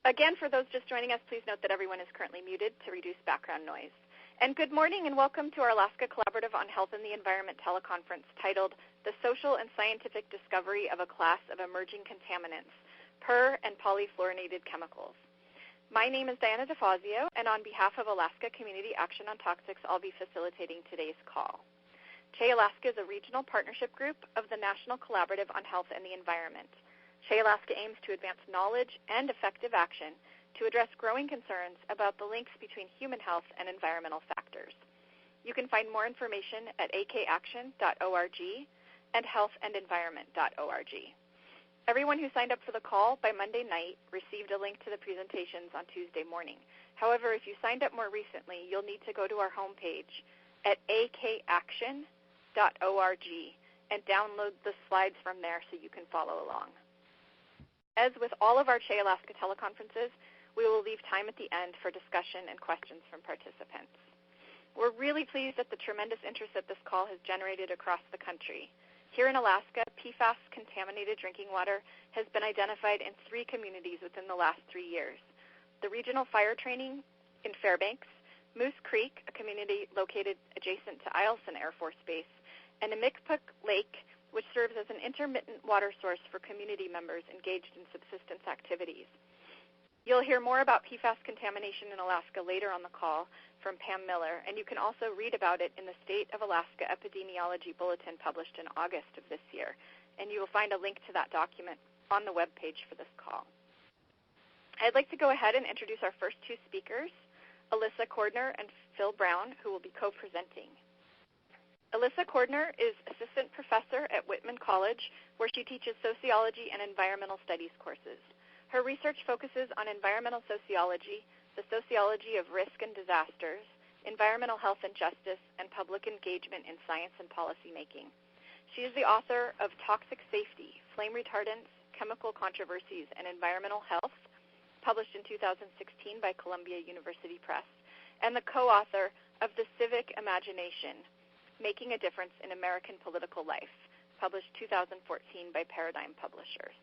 Again, for those just joining us, please note that everyone is currently muted to reduce background noise. And good morning and welcome to our Alaska Collaborative on Health and the Environment teleconference titled The Social and Scientific Discovery of a Class of Emerging Contaminants, Per and Polyfluorinated Chemicals. My name is Diana DeFazio, and on behalf of Alaska Community Action on Toxics, I'll be facilitating today's call. CHE Alaska is a regional partnership group of the National Collaborative on Health and the Environment. CHE Alaska aims to advance knowledge and effective action to address growing concerns about the links between human health and environmental factors. You can find more information at akaction.org and healthandenvironment.org. Everyone who signed up for the call by Monday night received a link to the presentations on Tuesday morning. However, if you signed up more recently, you'll need to go to our homepage at akaction.org and download the slides from there so you can follow along. As with all of our CHE Alaska teleconferences, we will leave time at the end for discussion and questions from participants. We're really pleased at the tremendous interest that this call has generated across the country. Here in Alaska, PFAS contaminated drinking water has been identified in 3 communities within the last 3 years. The regional fire training in Fairbanks, Moose Creek, a community located adjacent to Alissa Air Force Base, and Amicpook Lake, which serves as an intermittent water source for community members engaged in subsistence activities. You'll hear more about PFAS contamination in Alaska later on the call from Pam Miller, and you can also read about it in the State of Alaska Epidemiology Bulletin published in August of this year, and you will find a link to that document on the webpage for this call. I'd like to go ahead and introduce our first 2 speakers, Alissa Cordner and Phil Brown, who will be co-presenting. Alissa Cordner is assistant professor at Whitman College, where she teaches sociology and environmental studies courses. Her research focuses on environmental sociology, the sociology of risk and disasters, environmental health and justice, and public engagement in science and policymaking. She is the author of Toxic Safety, Flame Retardants, Chemical Controversies, and Environmental Health, published in 2016 by Columbia University Press, and the co-author of The Civic Imagination, Making a Difference in American Political Life, published 2014 by Paradigm Publishers.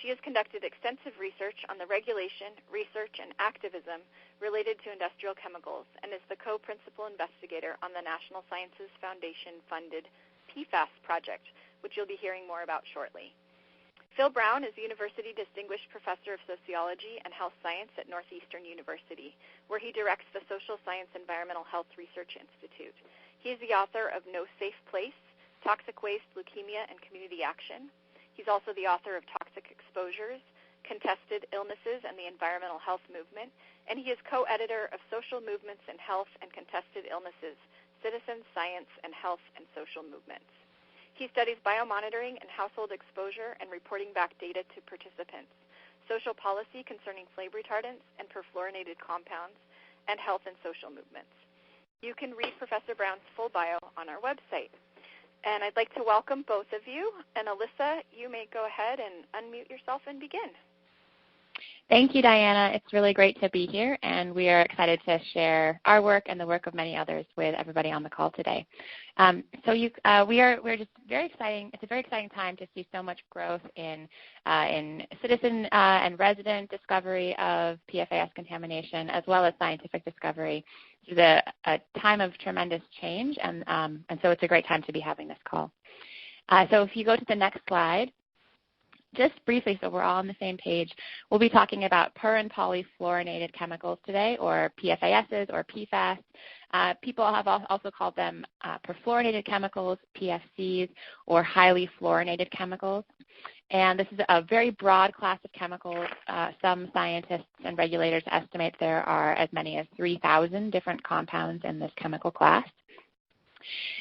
She has conducted extensive research on the regulation, research, and activism related to industrial chemicals and is the co-principal investigator on the National Sciences Foundation-funded PFAS project, which you'll be hearing more about shortly. Phil Brown is University Distinguished Professor of Sociology and Health Science at Northeastern University, where he directs the Social Science Environmental Health Research Institute. He is the author of No Safe Place, Toxic Waste, Leukemia, and Community Action. He's also the author of Toxic Exposures, Contested Illnesses, and the Environmental Health Movement, and he is co-editor of Social Movements in Health and Contested Illnesses, Citizen Science and Health and Social Movements. He studies biomonitoring and household exposure and reporting back data to participants, social policy concerning flame retardants and perfluorinated compounds, and health and social movements. You can read Professor Brown's full bio on our website. And I'd like to welcome both of you. And Alissa, you may go ahead and unmute yourself and begin. Thank you, Diana. It's really great to be here, and we are excited to share our work and the work of many others with everybody on the call today. We're just very exciting. It's a very exciting time to see so much growth in citizen and resident discovery of PFAS contamination, as well as scientific discovery. It's a time of tremendous change, and so it's a great time to be having this call. So if you go to the next slide, just briefly, so we're all on the same page, we'll be talking about per and polyfluorinated chemicals today, or PFASs or PFAS. People have also called them perfluorinated chemicals, PFCs, or highly fluorinated chemicals. And this is a very broad class of chemicals. Some scientists and regulators estimate there are as many as 3,000 different compounds in this chemical class.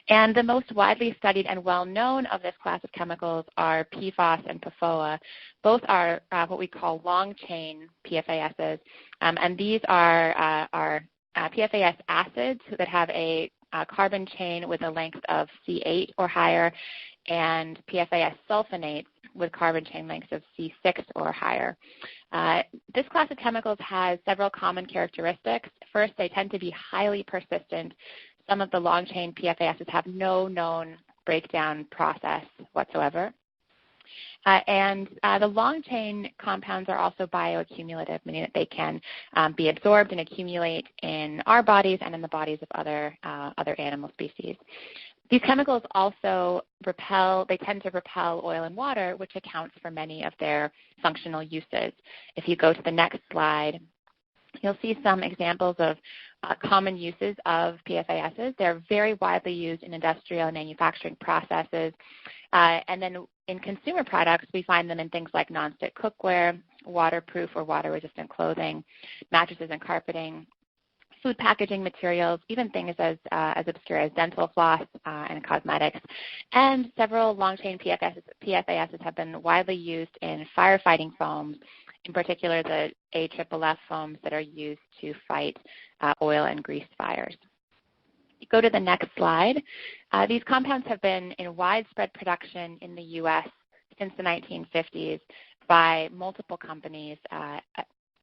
And the most widely studied and well-known of this class of chemicals are PFAS and PFOA. Both are what we call long-chain PFASs, and these are PFAS acids that have a carbon chain with a length of C8 or higher, and PFAS sulfonates with carbon chain lengths of C6 or higher. This class of chemicals has several common characteristics. First, they tend to be highly persistent. Some of the long-chain PFASs have no known breakdown process whatsoever. And the long-chain compounds are also bioaccumulative, meaning that they can be absorbed and accumulate in our bodies and in the bodies of other animal species. These chemicals also tend to repel oil and water, which accounts for many of their functional uses. If you go to the next slide, you'll see some examples of common uses of PFASs. They're very widely used in industrial and manufacturing processes. And then in consumer products, we find them in things like nonstick cookware, waterproof or water-resistant clothing, mattresses and carpeting, food packaging materials, even things as obscure as dental floss and cosmetics. And several long-chain PFASs have been widely used in firefighting foams, in particular the AFFF foams that are used to fight oil and grease fires. Go to the next slide. These compounds have been in widespread production in the U.S. since the 1950s by multiple companies.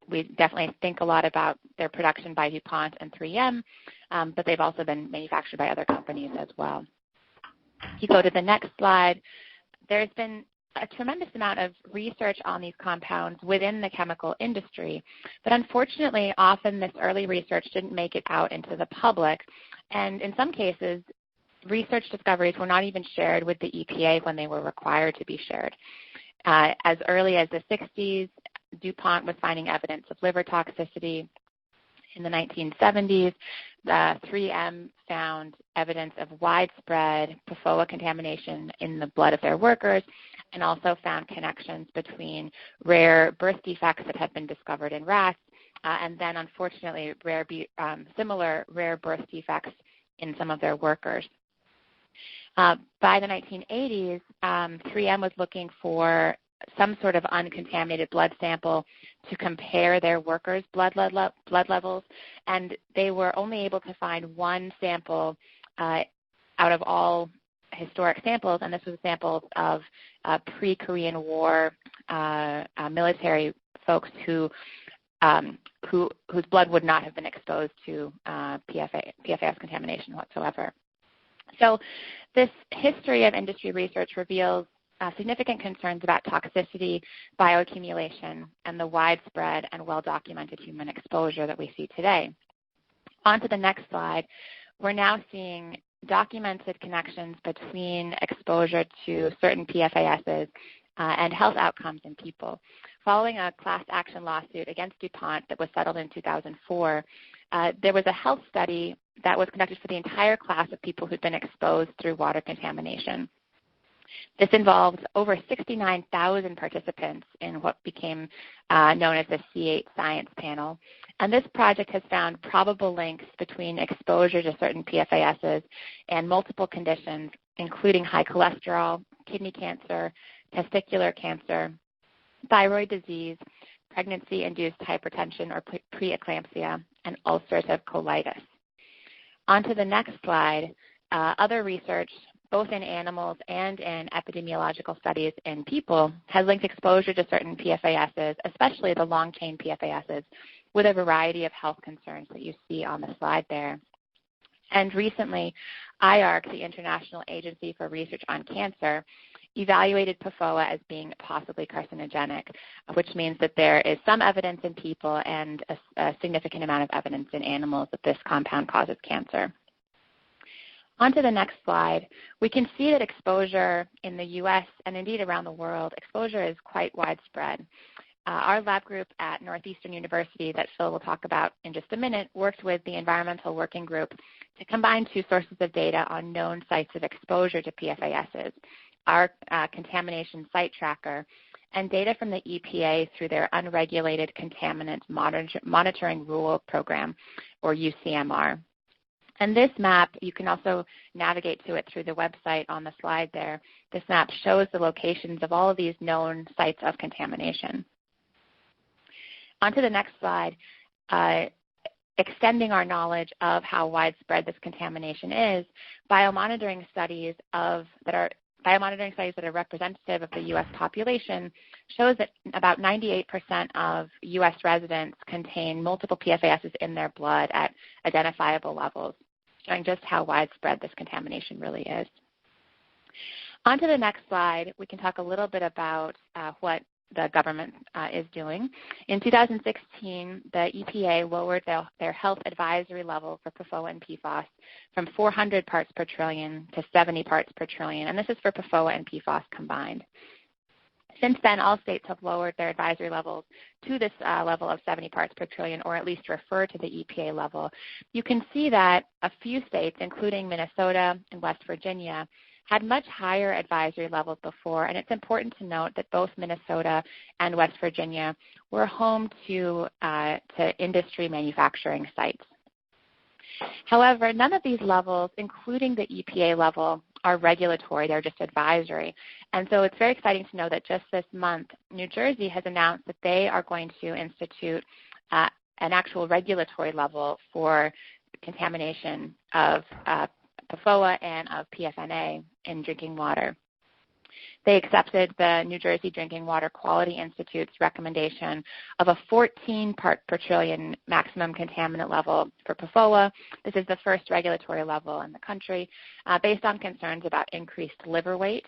We definitely think a lot about their production by DuPont and 3M, but they've also been manufactured by other companies as well. If you go to the next slide, there's been a tremendous amount of research on these compounds within the chemical industry, but unfortunately, often this early research didn't make it out into the public, and in some cases, research discoveries were not even shared with the EPA when they were required to be shared. As early as the 60s, DuPont was finding evidence of liver toxicity. In the 1970s, 3M found evidence of widespread PFOA contamination in the blood of their workers, and also found connections between rare birth defects that had been discovered in rats and then, unfortunately, similar rare birth defects in some of their workers. By the 1980s, 3M was looking for some sort of uncontaminated blood sample to compare their workers' blood levels, and they were only able to find one sample out of all historic samples, and this was samples of pre-Korean War military folks whose blood would not have been exposed to PFAS contamination whatsoever. So this history of industry research reveals significant concerns about toxicity, bioaccumulation, and the widespread and well-documented human exposure that we see today. On to the next slide. We're now seeing documented connections between exposure to certain PFASs and health outcomes in people. Following a class action lawsuit against DuPont that was settled in 2004, there was a health study that was conducted for the entire class of people who'd been exposed through water contamination. This involved over 69,000 participants in what became known as the C8 Science Panel. And this project has found probable links between exposure to certain PFASs and multiple conditions, including high cholesterol, kidney cancer, testicular cancer, thyroid disease, pregnancy-induced hypertension or preeclampsia, and ulcerative colitis. On to the next slide. Other research, both in animals and in epidemiological studies in people, has linked exposure to certain PFASs, especially the long-chain PFASs, with a variety of health concerns that you see on the slide there. And recently, IARC, the International Agency for Research on Cancer, evaluated PFOA as being possibly carcinogenic, which means that there is some evidence in people and a significant amount of evidence in animals that this compound causes cancer. On to the next slide. We can see that exposure in the U.S. and indeed around the world, exposure is quite widespread. Our lab group at Northeastern University that Phil will talk about in just a minute worked with the Environmental Working Group to combine two sources of data on known sites of exposure to PFASs, our contamination site tracker, and data from the EPA through their Unregulated Contaminant Monitoring Rule Program, or UCMR. And this map, you can also navigate to it through the website on the slide there. This map shows the locations of all of these known sites of contamination. On to the next slide. Extending our knowledge of how widespread this contamination is, biomonitoring studies that are representative of the U.S. population shows that about 98% of U.S. residents contain multiple PFASs in their blood at identifiable levels, showing just how widespread this contamination really is. On to the next slide, we can talk a little bit about what the government is doing. In 2016, the EPA lowered their health advisory level for PFOA and PFAS from 400 parts per trillion to 70 parts per trillion, and this is for PFOA and PFAS combined. Since then, all states have lowered their advisory levels to this level of 70 parts per trillion, or at least refer to the EPA level. You can see that a few states, including Minnesota and West Virginia, had much higher advisory levels before, and it's important to note that both Minnesota and West Virginia were home to industry manufacturing sites. However, none of these levels, including the EPA level, are regulatory. They're just advisory. And so it's very exciting to know that just this month, New Jersey has announced that they are going to institute an actual regulatory level for contamination of PFOA and of PFNA in drinking water. They accepted the New Jersey Drinking Water Quality Institute's recommendation of a 14 part per trillion maximum contaminant level for PFOA. This is the first regulatory level in the country, based on concerns about increased liver weight,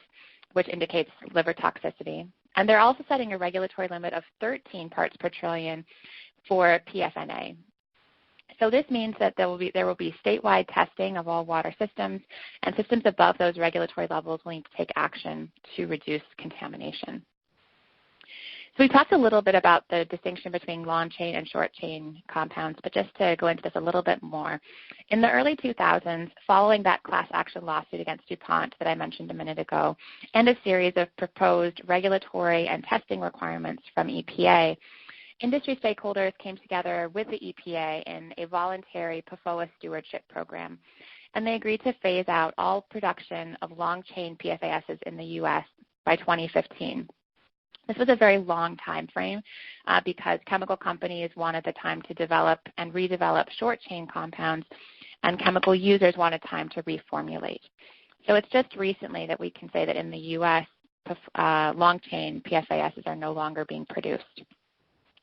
which indicates liver toxicity. And they're also setting a regulatory limit of 13 parts per trillion for PFNA. So this means that there will be statewide testing of all water systems, and systems above those regulatory levels will need to take action to reduce contamination. So we talked a little bit about the distinction between long-chain and short-chain compounds, but just to go into this a little bit more. In the early 2000s, following that class action lawsuit against DuPont that I mentioned a minute ago, and a series of proposed regulatory and testing requirements from EPA, industry stakeholders came together with the EPA in a voluntary PFOA stewardship program, and they agreed to phase out all production of long-chain PFASs in the U.S. by 2015. This was a very long time frame because chemical companies wanted the time to develop and redevelop short-chain compounds, and chemical users wanted time to reformulate. So it's just recently that we can say that in the U.S., long-chain PFASs are no longer being produced.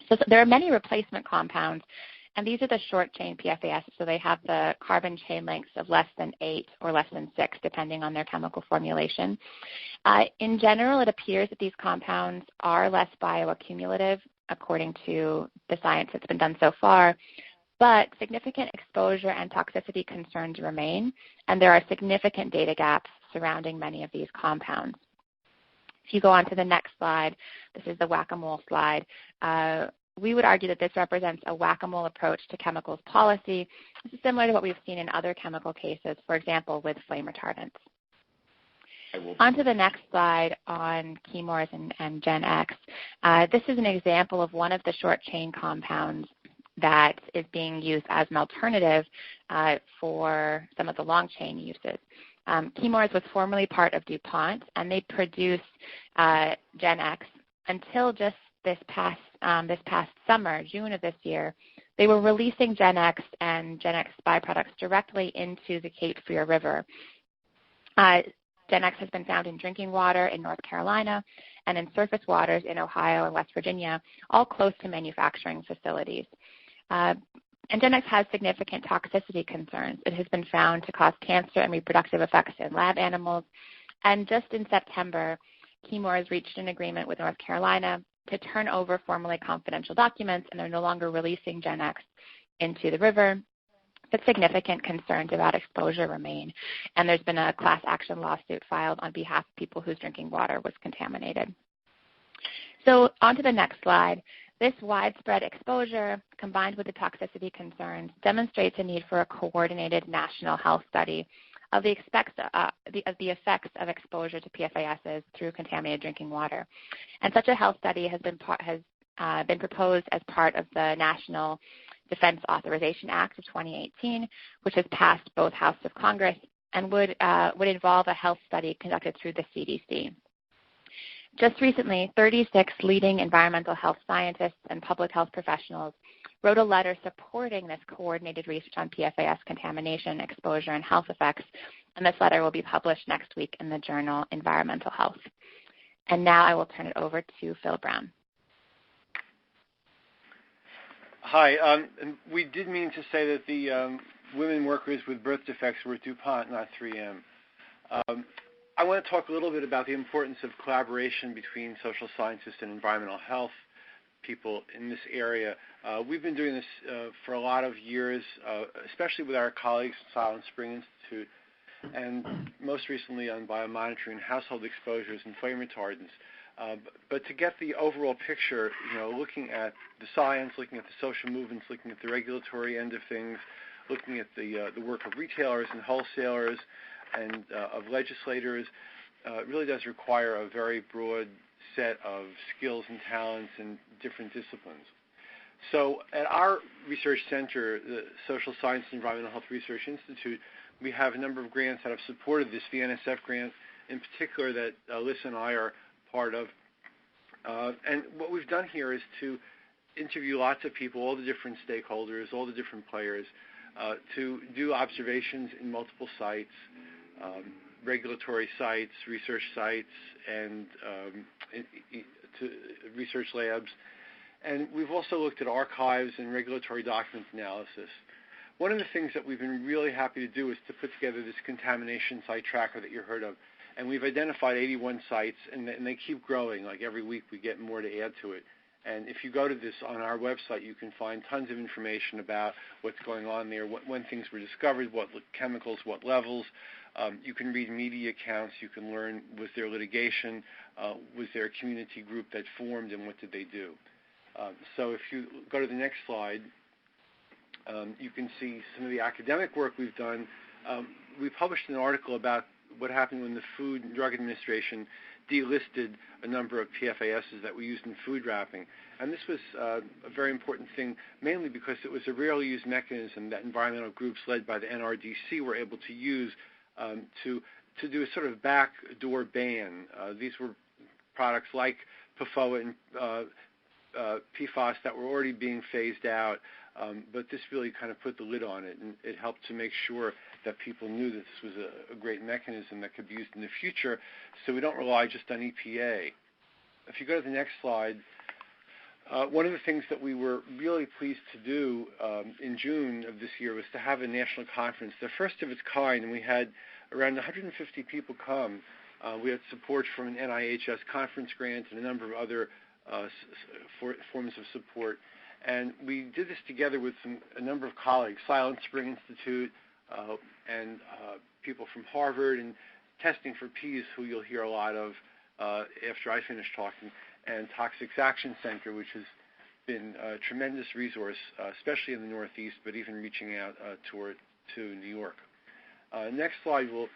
So there are many replacement compounds, and these are the short-chain PFAS, so they have the carbon chain lengths of less than 8 or less than 6, depending on their chemical formulation. In general, it appears that these compounds are less bioaccumulative, according to the science that's been done so far, but significant exposure and toxicity concerns remain, and there are significant data gaps surrounding many of these compounds. If you go on to the next slide, this is the whack-a-mole slide. We would argue that this represents a whack-a-mole approach to chemicals policy. This is similar to what we've seen in other chemical cases, for example, with flame retardants. On to the next slide on chemours and Gen X. This is an example of one of the short-chain compounds that is being used as an alternative for some of the long-chain uses. Chemours was formerly part of DuPont, and they produce Gen X until just this past summer, June of this year. They were releasing Gen X and Gen X byproducts directly into the Cape Fear River. Gen X has been found in drinking water in North Carolina and in surface waters in Ohio and West Virginia, all close to manufacturing facilities. And Gen X has significant toxicity concerns. It has been found to cause cancer and reproductive effects in lab animals. And just in September, chemours reached an agreement with North Carolina to turn over formerly confidential documents, and they're no longer releasing Gen X into the river. But significant concerns about exposure remain. And there's been a class action lawsuit filed on behalf of people whose drinking water was contaminated. So on to the next slide. This widespread exposure, combined with the toxicity concerns, demonstrates a need for a coordinated national health study of the effects of exposure to PFASs through contaminated drinking water. And such a health study has been proposed as part of the National Defense Authorization Act of 2018, which has passed both houses of Congress and would involve a health study conducted through the CDC. Just recently, 36 leading environmental health scientists and public health professionals wrote a letter supporting this coordinated research on PFAS contamination, exposure, and health effects, and this letter will be published next week in the journal Environmental Health. And now I will turn it over to Phil Brown. Hi. And we did mean to say that the women workers with birth defects were DuPont, not 3M. I want to talk a little bit about the importance of collaboration between social scientists and environmental health people in this area. We've been doing this for a lot of years, especially with our colleagues at Silent Spring Institute, and most recently on biomonitoring, household exposures, and flame retardants. But to get the overall picture, looking at the science, looking at the social movements, looking at the regulatory end of things, looking at the work of retailers and wholesalers and of legislators, really does require a very broad set of skills and talents in different disciplines. So at our research center, the Social Science and Environmental Health Research Institute, we have a number of grants that have supported this, the NSF grant in particular that Alissa and I are part of. And what we've done here is to interview lots of people, all the different stakeholders, all the different players, to do observations in multiple sites, regulatory sites, research sites, and to research labs. And we've also looked at archives and regulatory document analysis. One of the things that we've been really happy to do is to put together this contamination site tracker that you heard of. And we've identified 81 sites, and they keep growing. Like every week we get more to add to it. And if you go to this on our website, you can find tons of information about what's going on there, when things were discovered, what chemicals, what levels. You can read media accounts. You can learn, was there litigation? Was there a community group that formed, and what did they do? So if you go to the next slide, you can see some of the academic work we've done. We published an article about what happened when the Food and Drug Administration delisted a number of PFASs that we used in food wrapping. And this was a very important thing, mainly because it was a rarely used mechanism that environmental groups led by the NRDC were able to use to do a sort of backdoor ban. These were products like PFOA and PFAS that were already being phased out, but this really kind of put the lid on it, and it helped to make sure that people knew that this was a great mechanism that could be used in the future, so we don't rely just on EPA. If you go to the next slide, one of the things that we were really pleased to do in June of this year was to have a national conference, the first of its kind, and we had around 150 people come. We had support from an NIHS conference grant and a number of other forms of support. And we did this together with a number of colleagues, Silent Spring Institute, and people from Harvard, and Testing for Pease, who you'll hear a lot of after I finish talking, and Toxics Action Center, which has been a tremendous resource, especially in the Northeast, but even reaching out to New York. Next slide will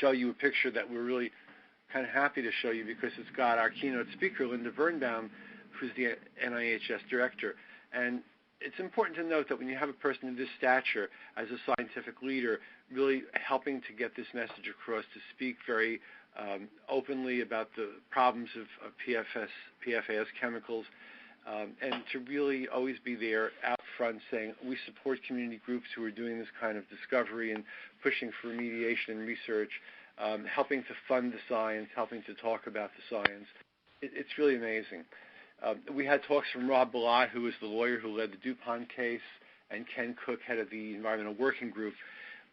show you a picture that we're really kind of happy to show you because it's got our keynote speaker, Linda Birnbaum, who's the NIHS director. And it's important to note that when you have a person of this stature as a scientific leader really helping to get this message across, to speak very openly about the problems of PFAS chemicals, and to really always be there out front saying, we support community groups who are doing this kind of discovery and pushing for remediation and research, helping to fund the science, helping to talk about the science. It's really amazing. We had talks from Rob Bilott, who was the lawyer who led the DuPont case, and Ken Cook, head of the Environmental Working Group,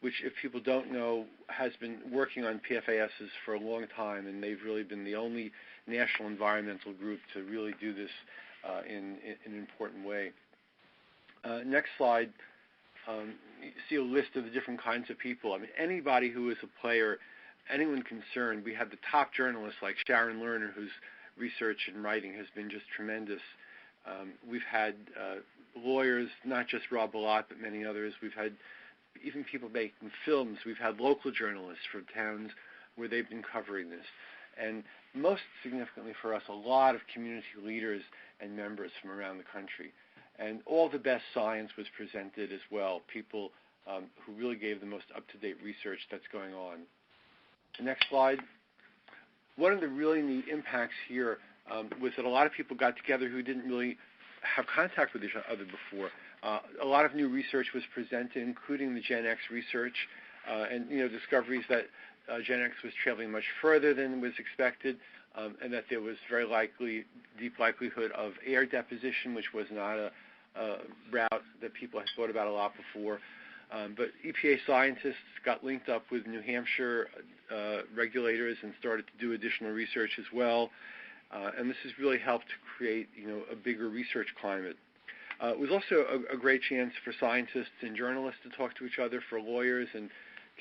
which, if people don't know, has been working on PFASs for a long time, and they've really been the only national environmental group to really do this in an important way. Next slide. You see a list of the different kinds of people. I mean, anybody who is a player, anyone concerned. We had the top journalists like Sharon Lerner, whose research and writing has been just tremendous. We've had lawyers, not just Rob Bilott, but many others. We've had even people making films. We've had local journalists from towns where they've been covering this. And most significantly for us, a lot of community leaders and members from around the country. And all the best science was presented as well, people who really gave the most up-to-date research that's going on. Next slide. One of the really neat impacts here was that a lot of people got together who didn't really have contact with each other before. A lot of new research was presented, including the Gen X research, and discoveries that Gen X was traveling much further than was expected, and that there was very deep likelihood of air deposition, which was not a route that people had thought about a lot before. But EPA scientists got linked up with New Hampshire regulators and started to do additional research as well. And this has really helped to create, a bigger research climate. It was also a great chance for scientists and journalists to talk to each other, for lawyers and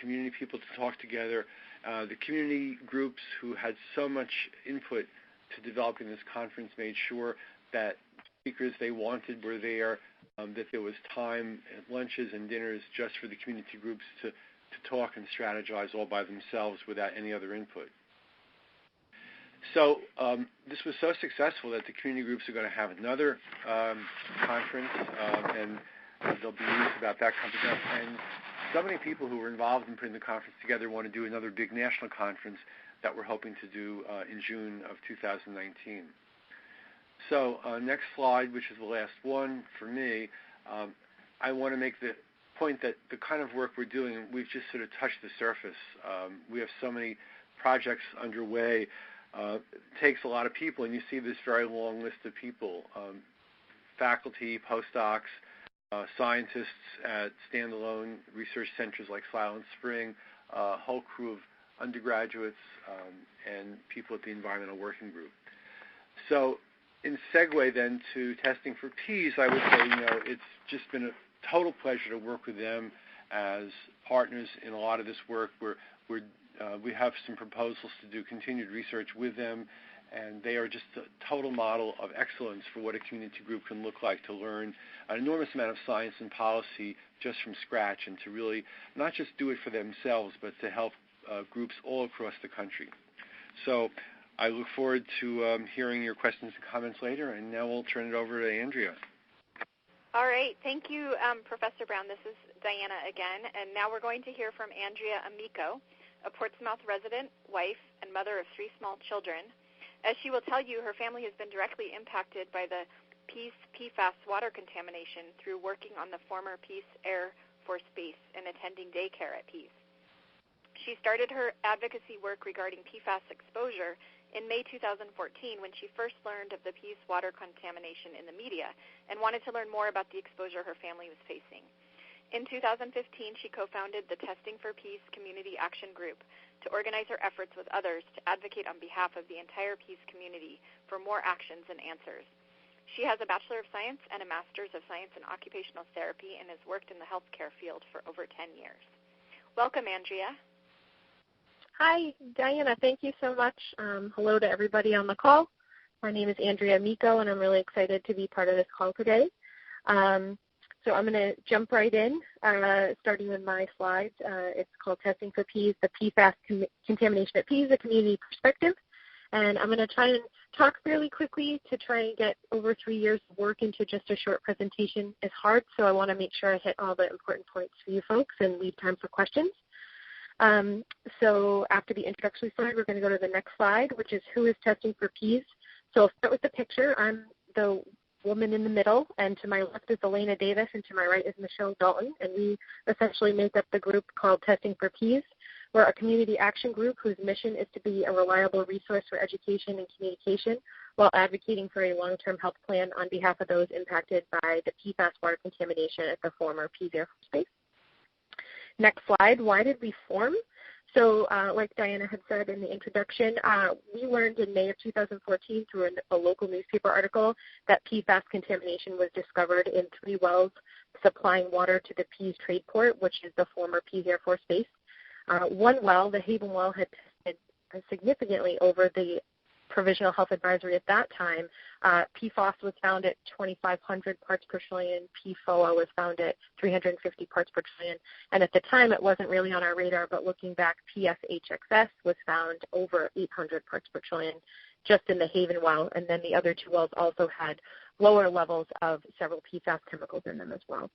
community people to talk together. The community groups who had so much input to developing this conference made sure that speakers they wanted were there, that there was time at lunches and dinners just for the community groups to talk and strategize all by themselves without any other input. So this was so successful that the community groups are going to have another conference, and there'll be news about that coming up. And so many people who were involved in putting the conference together want to do another big national conference that we're hoping to do in June of 2019. So next slide, which is the last one for me, I want to make the point that the kind of work we're doing, we've just sort of touched the surface. We have so many projects underway. It takes a lot of people, and you see this very long list of people, faculty, postdocs, scientists at standalone research centers like Silent Spring, a whole crew of undergraduates, and people at the Environmental Working Group. So in segue then to testing for Pease, I would say, it's just been a total pleasure to work with them as partners in a lot of this work. We have some proposals to do continued research with them, and they are just a total model of excellence for what a community group can look like, to learn an enormous amount of science and policy just from scratch, and to really not just do it for themselves, but to help groups all across the country. So I look forward to hearing your questions and comments later, and now we'll turn it over to Andrea. All right. Thank you, Professor Brown. This is Diana again, and now we're going to hear from Andrea Amico, a Portsmouth resident, wife, and mother of 3 small children. As she will tell you, her family has been directly impacted by the Pease PFAS water contamination through working on the former Pease Air Force Base and attending daycare at Pease. She started her advocacy work regarding PFAS exposure in May 2014 when she first learned of the Pease water contamination in the media and wanted to learn more about the exposure her family was facing. In 2015, she co-founded the Testing for Pease Community Action Group to organize her efforts with others to advocate on behalf of the entire Pease community for more actions and answers. She has a Bachelor of Science and a Master's of Science in Occupational Therapy and has worked in the healthcare field for over 10 years. Welcome, Andrea. Hi, Diana. Thank you so much. Hello to everybody on the call. My name is Andrea Amico, and I'm really excited to be part of this call today. So I'm going to jump right in, starting with my slides. It's called Testing for Pease, the PFAS Contamination at Pease, a Community Perspective. And I'm going to try and talk fairly quickly to try and get over 3 years of work into just a short presentation. It's hard, so I want to make sure I hit all the important points for you folks and leave time for questions. So after the introductory slide, we're going to go to the next slide, which is who is testing for Pease. So I'll start with the picture. I'm the woman in the middle, and to my left is Elena Davis, and to my right is Michelle Dalton, and we essentially make up the group called Testing for Pease. We're a community action group whose mission is to be a reliable resource for education and communication while advocating for a long-term health plan on behalf of those impacted by the PFAS water contamination at the former Pease Air Force Base. Next slide, why did we form? So like Diana had said in the introduction, we learned in May of 2014 through a local newspaper article that PFAS contamination was discovered in 3 wells supplying water to the Pease Trade Port, which is the former Pease Air Force Base. One well, the Haven well, had tested significantly over the provisional health advisory at that time. PFAS was found at 2,500 parts per trillion. PFOA was found at 350 parts per trillion. And at the time, it wasn't really on our radar, but looking back, PFHXS was found over 800 parts per trillion just in the Haven well. And then the other 2 wells also had lower levels of several PFAS chemicals in them as well.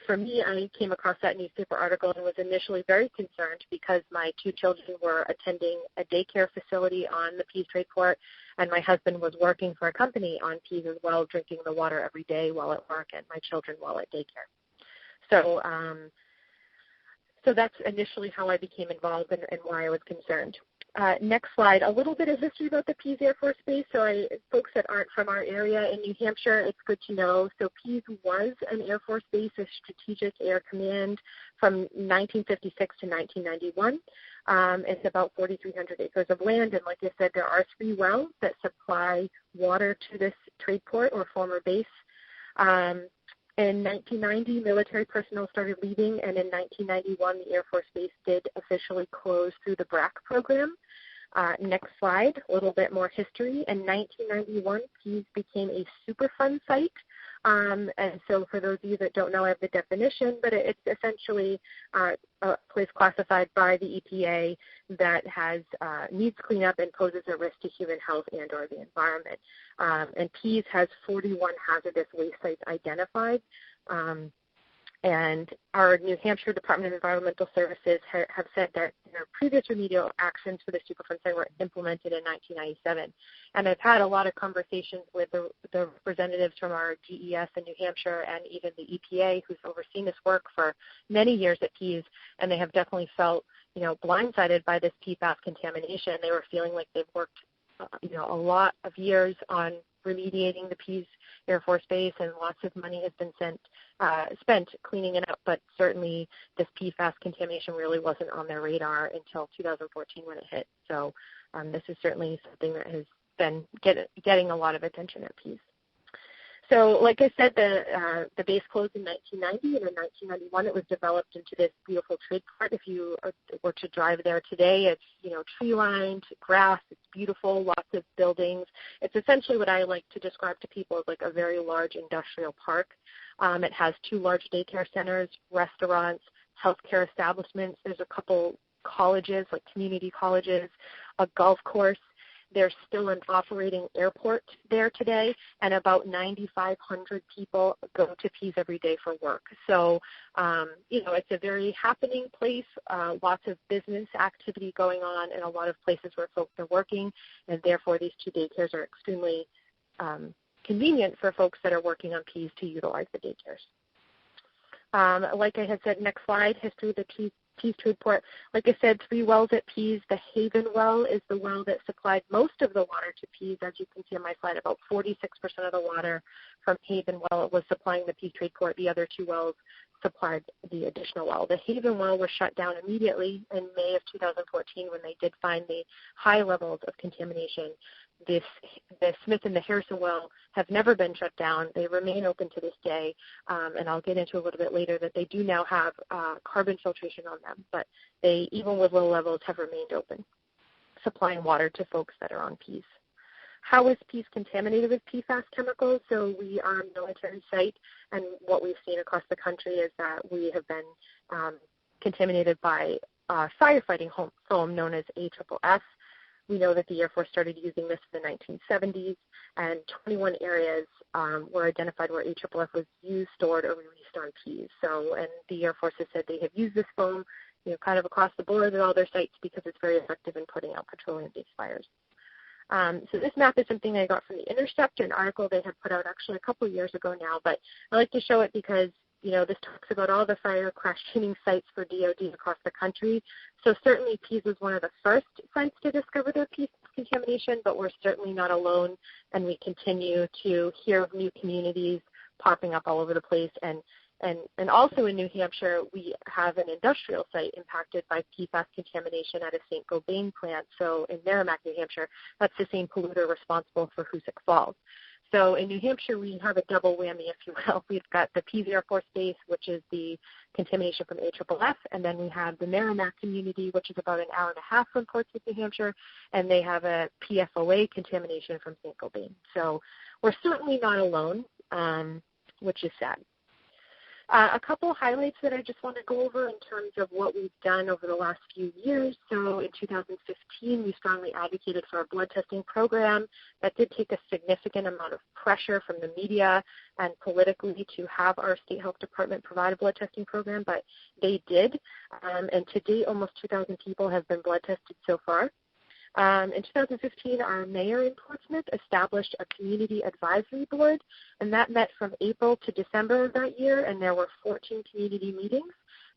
For me, I came across that newspaper article and was initially very concerned because my 2 children were attending a daycare facility on the Pease Trade Port, and my husband was working for a company on Pease as well, drinking the water every day while at work, and my children while at daycare. So that's initially how I became involved and why I was concerned. Next slide, a little bit of history about the Pease Air Force Base. So folks that aren't from our area in New Hampshire, it's good to know. So Pease was an Air Force base, a strategic air command from 1956 to 1991. It's about 4,300 acres of land, and like I said, there are 3 wells that supply water to this trade port or former base. In 1990, military personnel started leaving, and in 1991, the Air Force Base did officially close through the BRAC program. Next slide, a little bit more history. In 1991, Pease became a Superfund site. And so for those of you that don't know, I have the definition, but it's essentially a place classified by the EPA that has needs cleanup and poses a risk to human health and or the environment. And Pease has 41 hazardous waste sites identified. And our New Hampshire Department of Environmental Services have said that their previous remedial actions for the Superfund site were implemented in 1997. And I've had a lot of conversations with the representatives from our DES in New Hampshire and even the EPA who's overseen this work for many years at Pease, and they have definitely felt, blindsided by this PFAS contamination. They were feeling like they've worked, a lot of years on remediating the Pease Air Force Base, and lots of money has been spent cleaning it up, but certainly this PFAS contamination really wasn't on their radar until 2014 when it hit. So this is certainly something that has been getting a lot of attention at Pease. So like I said, the base closed in 1990, and in 1991 it was developed into this beautiful trade port. If you were to drive there today, it's tree-lined, grass, it's beautiful, lots of buildings. It's essentially what I like to describe to people as like a very large industrial park. It has 2 large daycare centers, restaurants, healthcare establishments. There's a couple colleges, like community colleges, a golf course. There's still an operating airport there today, and about 9,500 people go to Pease every day for work. So, it's a very happening place, lots of business activity going on, and a lot of places where folks are working, and therefore these 2 daycares are extremely convenient for folks that are working on Pease to utilize the daycares. Like I had said, next slide, history of the Pease trade port. Like I said, 3 wells at Pease. The Haven well is the well that supplied most of the water to Pease. As you can see on my slide, about 46% of the water from Haven well was supplying the Pease trade port. The other 2 wells supplied the additional well. The Haven well was shut down immediately in May of 2014 when they did find the high levels of contamination. The Smith and the Harrison well have never been shut down. They remain open to this day, and I'll get into a little bit later that they do now have carbon filtration on them, but they, even with low levels, have remained open, supplying water to folks that are on Pease. How is Pease contaminated with PFAS chemicals? So we are a military site, and what we've seen across the country is that we have been contaminated by firefighting foam known as AFFF. We know that the Air Force started using this in the 1970s, and 21 areas were identified where AFFF was used, stored, or released on Pease. So, and the Air Force has said they have used this foam, kind of across the board at all their sites because it's very effective in putting out petroleum-based fires. So this map is something I got from The Intercept, an article they had put out actually a couple of years ago now, but I like to show it because this talks about all the fire crash training sites for DOD across the country. So certainly Pease was one of the first sites to discover their PFAS contamination, but we're certainly not alone, and we continue to hear of new communities popping up all over the place. And also in New Hampshire, we have an industrial site impacted by PFAS contamination at a St. Gobain plant. So in Merrimack, New Hampshire, that's the same polluter responsible for Hoosick Falls. So in New Hampshire, we have a double whammy, if you will. We've got the Pease Air Force Base, which is the contamination from AFFF, and then we have the Merrimack community, which is about an hour and a half from Portsmouth, New Hampshire, and they have a PFOA contamination from St. Gobain. So we're certainly not alone, which is sad. A couple highlights that I just want to go over in terms of what we've done over the last few years. So in 2015, we strongly advocated for a blood testing program. That did take a significant amount of pressure from the media and politically to have our state health department provide a blood testing program, but they did. And to date, almost 2,000 people have been blood tested so far. In 2015, our mayor in Portsmouth established a community advisory board, and that met from April to December of that year, and there were 14 community meetings.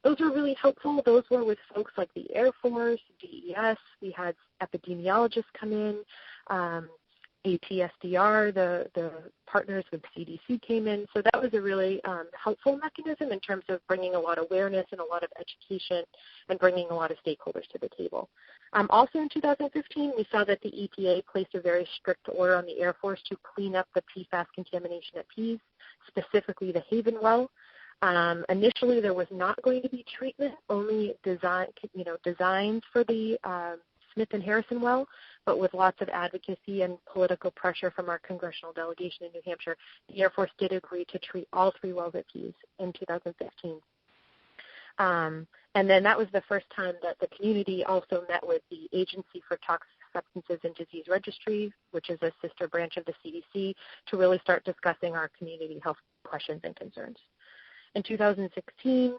those were really helpful. Those were with folks like the Air Force, DES. We had epidemiologists come in. ATSDR, the partners with CDC came in. So that was a really helpful mechanism in terms of bringing a lot of awareness and a lot of education and bringing a lot of stakeholders to the table. Also in 2015, we saw that the EPA placed a very strict order on the Air Force to clean up the PFAS contamination at Pease, specifically the Haven well. Initially, there was not going to be treatment, only designs for the Smith and Harrison well, but with lots of advocacy and political pressure from our congressional delegation in New Hampshire, the Air Force did agree to treat all 3 wells at Pease in 2015. And then that was the first time that the community also met with the Agency for Toxic Substances and Disease Registry, which is a sister branch of the CDC, to really start discussing our community health questions and concerns. In 2016,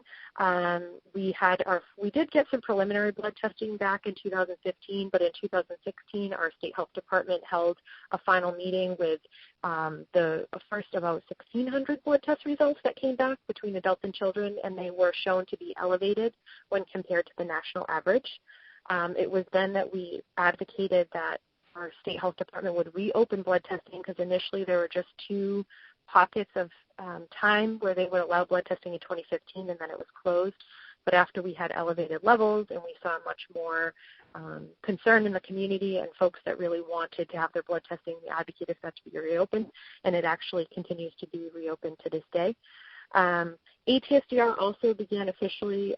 we did get some preliminary blood testing back in 2015, but in 2016, our state health department held a final meeting with the first about 1,600 blood test results that came back between adults and children, and they were shown to be elevated when compared to the national average. It was then that we advocated that our state health department would reopen blood testing because initially there were just 2 pockets of time where they would allow blood testing in 2015, and then it was closed. But after we had elevated levels and we saw much more concern in the community and folks that really wanted to have their blood testing, we advocated for that to be reopened, and it actually continues to be reopened to this day. ATSDR also began officially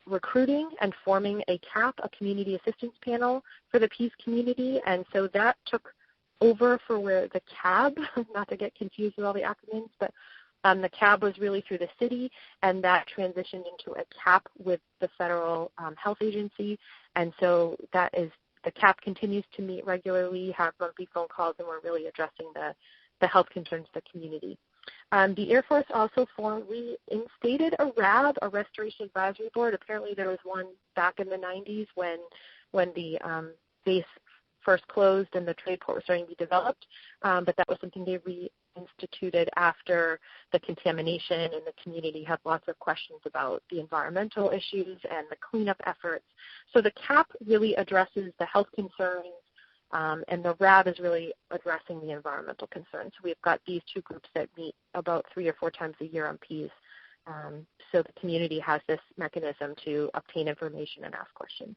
recruiting and forming a CAP, a community assistance panel for the Pease community, and so that took over for where the CAB, not to get confused with all the acronyms, but the CAB was really through the city, and that transitioned into a CAP with the federal health agency, and so that is, the CAP continues to meet regularly, have monthly phone calls, and we're really addressing the health concerns of the community. The Air Force also reinstated a RAB, a Restoration Advisory Board. Apparently there was one back in the 90s when the base first closed and the trade port was starting to be developed, but that was something they reinstituted after the contamination, and the community had lots of questions about the environmental issues and the cleanup efforts. So the CAP really addresses the health concerns, and the RAB is really addressing the environmental concerns. So we've got these 2 groups that meet about 3 or 4 times a year on Pease. So the community has this mechanism to obtain information and ask questions.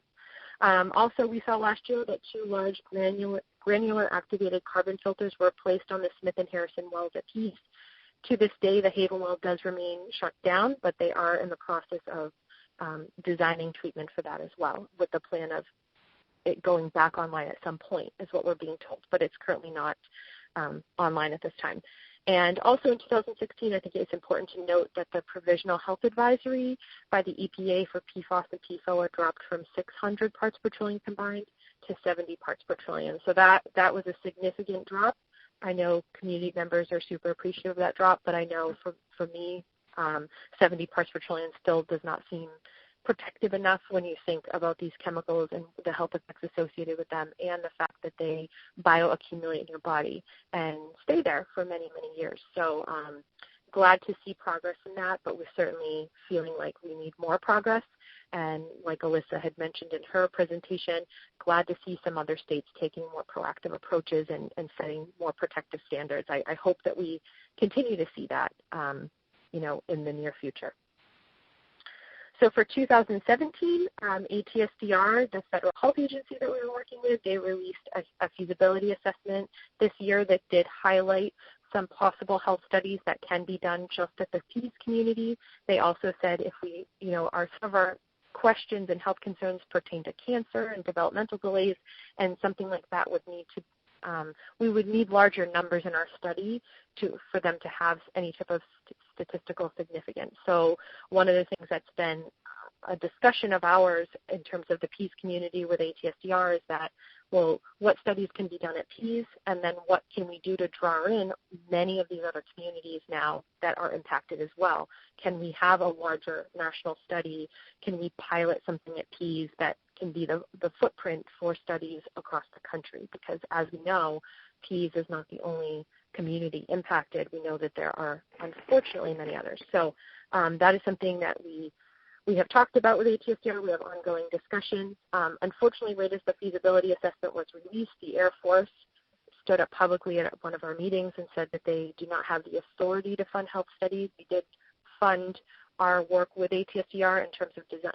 Also, we saw last year that 2 large granular activated carbon filters were placed on the Smith and Harrison wells at Pease. To this day, the Haven well does remain shut down, but they are in the process of designing treatment for that as well, with the plan of it going back online at some point, is what we're being told, but it's currently not online at this time. And also in 2016, I think it's important to note that the Provisional Health Advisory by the EPA for PFAS and PFOA dropped from 600 parts per trillion combined to 70 parts per trillion. So that was a significant drop. I know community members are super appreciative of that drop, but I know for me, 70 parts per trillion still does not seem protective enough when you think about these chemicals and the health effects associated with them, and the fact that they bioaccumulate in your body and stay there for many, many years. So glad to see progress in that, but we're certainly feeling like we need more progress. And like Alissa had mentioned in her presentation, glad to see some other states taking more proactive approaches and setting more protective standards. I hope that we continue to see that, in the near future. So for 2017, ATSDR, the federal health agency that we were working with, they released a feasibility assessment this year that did highlight some possible health studies that can be done just at the Pease community. They also said if we, some of our questions and health concerns pertain to cancer and developmental delays, and something like that would need to, we would need larger numbers in our study for them to have any type of statistical significance. So one of the things that's been a discussion of ours in terms of the Pease community with ATSDR is that, well, what studies can be done at Pease, and then what can we do to draw in many of these other communities now that are impacted as well? Can we have a larger national study? Can we pilot something at Pease that can be the footprint for studies across the country? Because as we know, Pease is not the only community impacted. We know that there are, unfortunately, many others. So that is something that we have talked about with ATSDR. We have ongoing discussions. Unfortunately, right as the feasibility assessment was released, the Air Force stood up publicly at one of our meetings and said that they do not have the authority to fund health studies. We did fund our work with ATSDR in terms of design,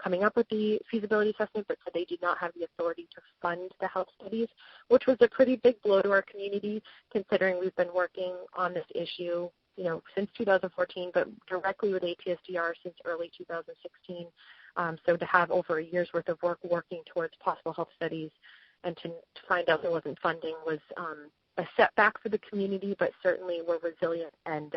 coming up with the feasibility assessment, but so they do not have the authority to fund the health studies, which was a pretty big blow to our community, considering we've been working on this issue, since 2014, but directly with ATSDR since early 2016. So to have over a year's worth of work working towards possible health studies and to find out there wasn't funding was a setback for the community, but certainly we're resilient and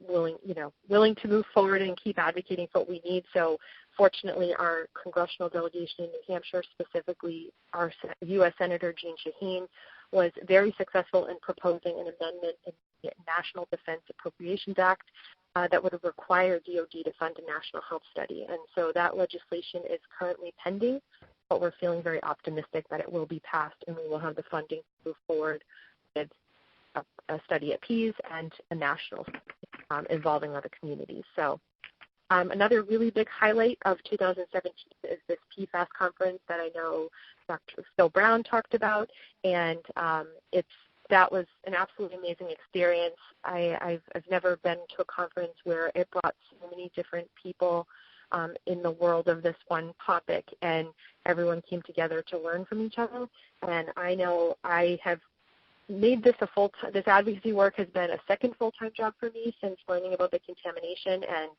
willing to move forward and keep advocating for what we need. So fortunately, our congressional delegation in New Hampshire, specifically our U.S. Senator Jean Shaheen, was very successful in proposing an amendment in the National Defense Appropriations Act that would require DoD to fund a national health study. And so that legislation is currently pending, but we're feeling very optimistic that it will be passed and we will have the funding to move forward with a study at Pease and a national involving other communities. So another really big highlight of 2017 is this PFAS conference that I know Dr. Phil Brown talked about, and that was an absolutely amazing experience. I've never been to a conference where it brought so many different people in the world of this one topic, and everyone came together to learn from each other. And I know I have made this this advocacy work has been a second full-time job for me since learning about the contamination. And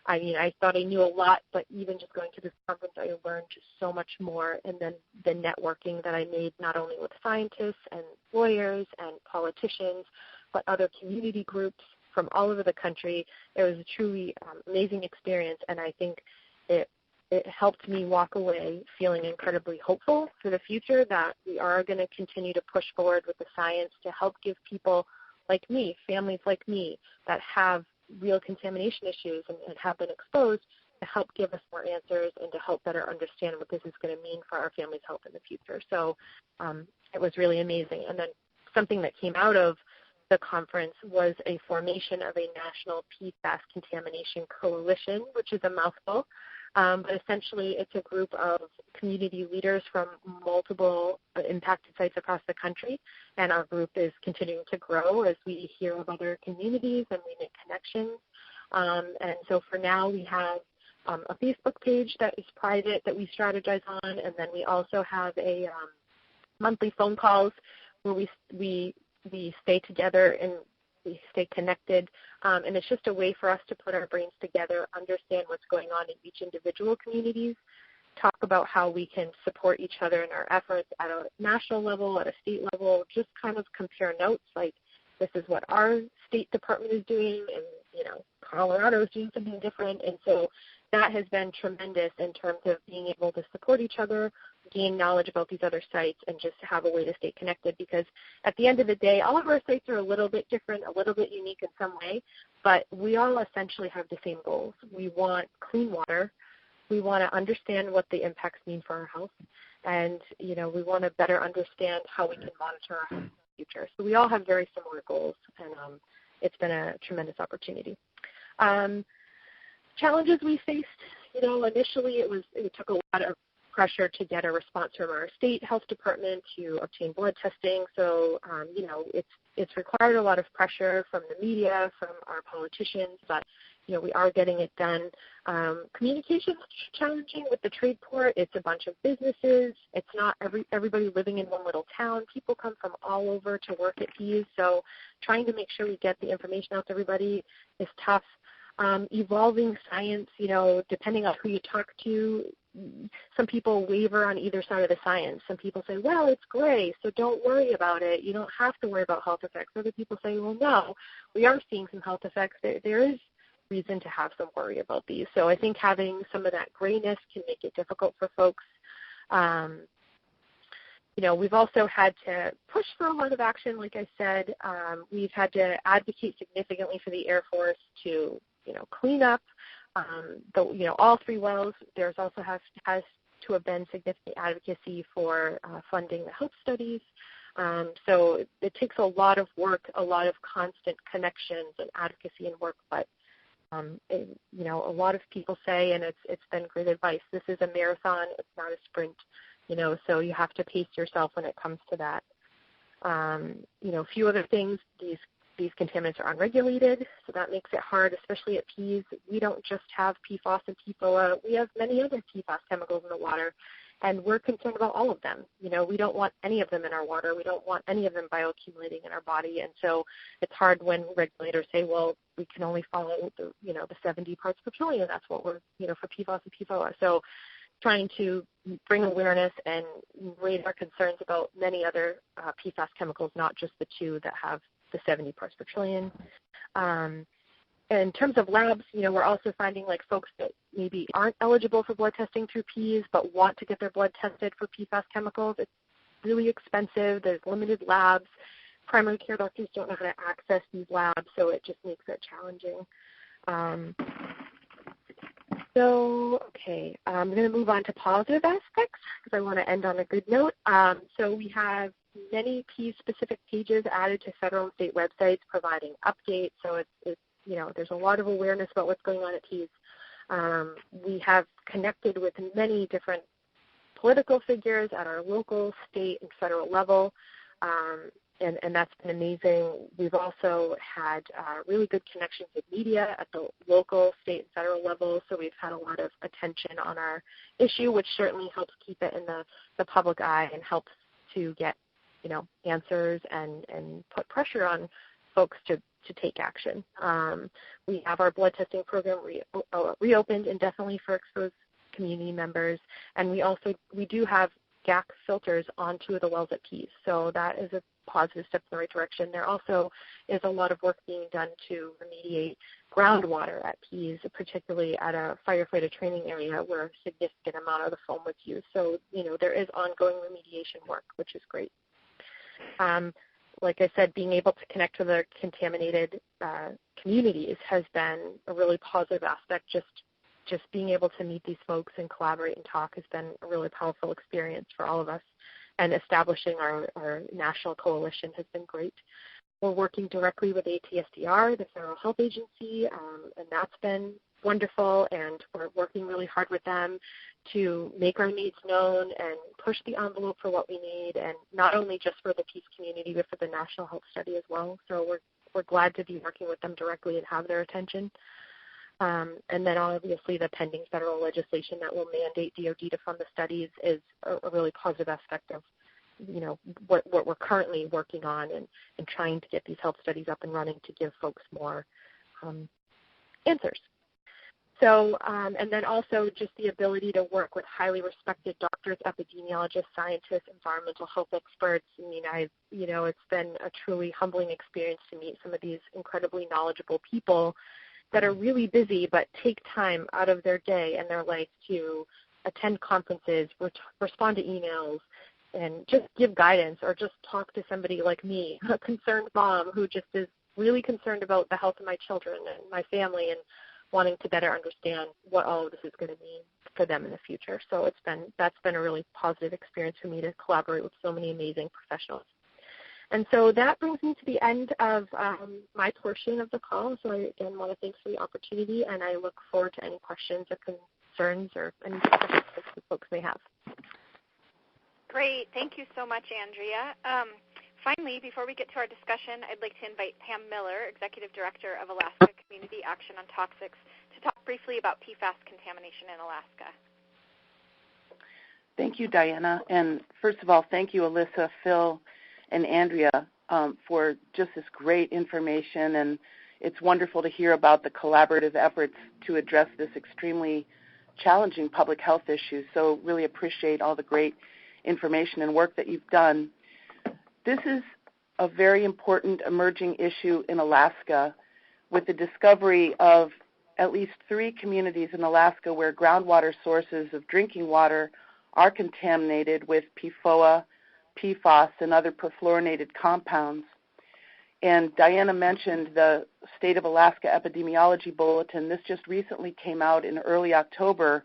I thought I knew a lot, but even just going to this conference, I learned just so much more. And then the networking that I made, not only with scientists and lawyers and politicians, but other community groups from all over the country. It was a truly amazing experience, and I think it helped me walk away feeling incredibly hopeful for the future that we are going to continue to push forward with the science to help give people like me, families like me, that have real contamination issues and have been exposed, to help give us more answers and to help better understand what this is going to mean for our family's health in the future. So it was really amazing. And then something that came out of the conference was a formation of a national PFAS contamination coalition, which is a mouthful. But essentially, it's a group of community leaders from multiple impacted sites across the country, and our group is continuing to grow as we hear of other communities and we make connections. And so for now, we have a Facebook page that is private that we strategize on, and then we also have a monthly phone calls where we stay together and we stay connected, and it's just a way for us to put our brains together, understand what's going on in each individual communities, talk about how we can support each other in our efforts at a national level, at a state level, just kind of compare notes like this is what our state department is doing, and Colorado is doing something different. And so that has been tremendous in terms of being able to support each other, gain knowledge about these other sites, and just have a way to stay connected, because at the end of the day, all of our sites are a little bit different, a little bit unique in some way, but we all essentially have the same goals. We want clean water. We want to understand what the impacts mean for our health, and we want to better understand how we can monitor our health in the future. So we all have very similar goals, and it's been a tremendous opportunity. Challenges we faced, initially it took a lot of pressure to get a response from our state health department to obtain blood testing. So, it's required a lot of pressure from the media, from our politicians, but, we are getting it done. Communication is challenging with the trade port. It's a bunch of businesses. It's not everybody living in one little town. People come from all over to work at Pease. So trying to make sure we get the information out to everybody is tough. Evolving science, depending on who you talk to, some people waver on either side of the science. Some people say, well, it's gray, so don't worry about it. You don't have to worry about health effects. Other people say, well, no, we are seeing some health effects. There is reason to have some worry about these. So I think having some of that grayness can make it difficult for folks. We've also had to push for a lot of action. Like I said, we've had to advocate significantly for the Air Force to clean up all 3 wells. There's also has to have been significant advocacy for funding the health studies. So it takes a lot of work, a lot of constant connections and advocacy and work, but A lot of people say, and it's been great advice, this is a marathon, it's not a sprint, so you have to pace yourself when it comes to that. A few other things, these contaminants are unregulated, so that makes it hard, especially at Pease. We don't just have PFAS and PFOA. We have many other PFAS chemicals in the water, and we're concerned about all of them. We don't want any of them in our water. We don't want any of them bioaccumulating in our body, and so it's hard when regulators say, well, we can only follow the 70 parts per trillion. That's what we're, for PFAS and PFOA. So trying to bring awareness and raise our concerns about many other PFAS chemicals, not just the two that have the 70 parts per trillion. In terms of labs, we're also finding folks that maybe aren't eligible for blood testing through Pease but want to get their blood tested for PFAS chemicals. It's really expensive. There's limited labs. Primary care doctors don't know how to access these labs, so it just makes it challenging. I'm going to move on to positive aspects because I want to end on a good note. So we have many Pease-specific pages added to federal and state websites providing updates. So it's there's a lot of awareness about what's going on at Pease. We have connected with many different political figures at our local, state, and federal level. And that's been amazing. We've also had really good connections with media at the local, state, and federal level, so we've had a lot of attention on our issue, which certainly helps keep it in the public eye and helps to get, answers and put pressure on folks to take action. We have our blood testing program reopened indefinitely for exposed community members, and we do have GAC filters on 2 of the wells at Pease, so that is a positive step in the right direction. There also is a lot of work being done to remediate groundwater at Pease, particularly at a firefighter training area where a significant amount of the foam was used. So, there is ongoing remediation work, which is great. Like I said, being able to connect with the contaminated communities has been a really positive aspect. Just being able to meet these folks and collaborate and talk has been a really powerful experience for all of us. And establishing our national coalition has been great. We're working directly with ATSDR, the Federal Health Agency, and that's been wonderful. And we're working really hard with them to make our needs known and push the envelope for what we need, and not only just for the Pease community, but for the national health study as well. So we're glad to be working with them directly and have their attention. And then obviously the pending federal legislation that will mandate DOD to fund the studies is a really positive aspect of, what we're currently working on and trying to get these health studies up and running to give folks more answers. So, and then also just the ability to work with highly respected doctors, epidemiologists, scientists, environmental health experts. I mean, it's been a truly humbling experience to meet some of these incredibly knowledgeable people that are really busy but take time out of their day and their life to attend conferences, respond to emails, and just give guidance or just talk to somebody like me, a concerned mom who just is really concerned about the health of my children and my family and wanting to better understand what all of this is going to mean for them in the future. So that's been a really positive experience for me to collaborate with so many amazing professionals. And so that brings me to the end of my portion of the call. So I, again, want to thank for the opportunity, and I look forward to any questions or concerns or any questions that folks may have. Great. Thank you so much, Andrea. Finally, before we get to our discussion, I'd like to invite Pam Miller, Executive Director of Alaska Community Action on Toxics, to talk briefly about PFAS contamination in Alaska. Thank you, Diana. And first of all, thank you, Alissa, Phil, and Andrea for just this great information. And it's wonderful to hear about the collaborative efforts to address this extremely challenging public health issue. So really appreciate all the great information and work that you've done. This is a very important emerging issue in Alaska with the discovery of at least 3 communities in Alaska where groundwater sources of drinking water are contaminated with PFOA, PFAS, and other perfluorinated compounds. And Diana mentioned the State of Alaska Epidemiology Bulletin. This just recently came out in early October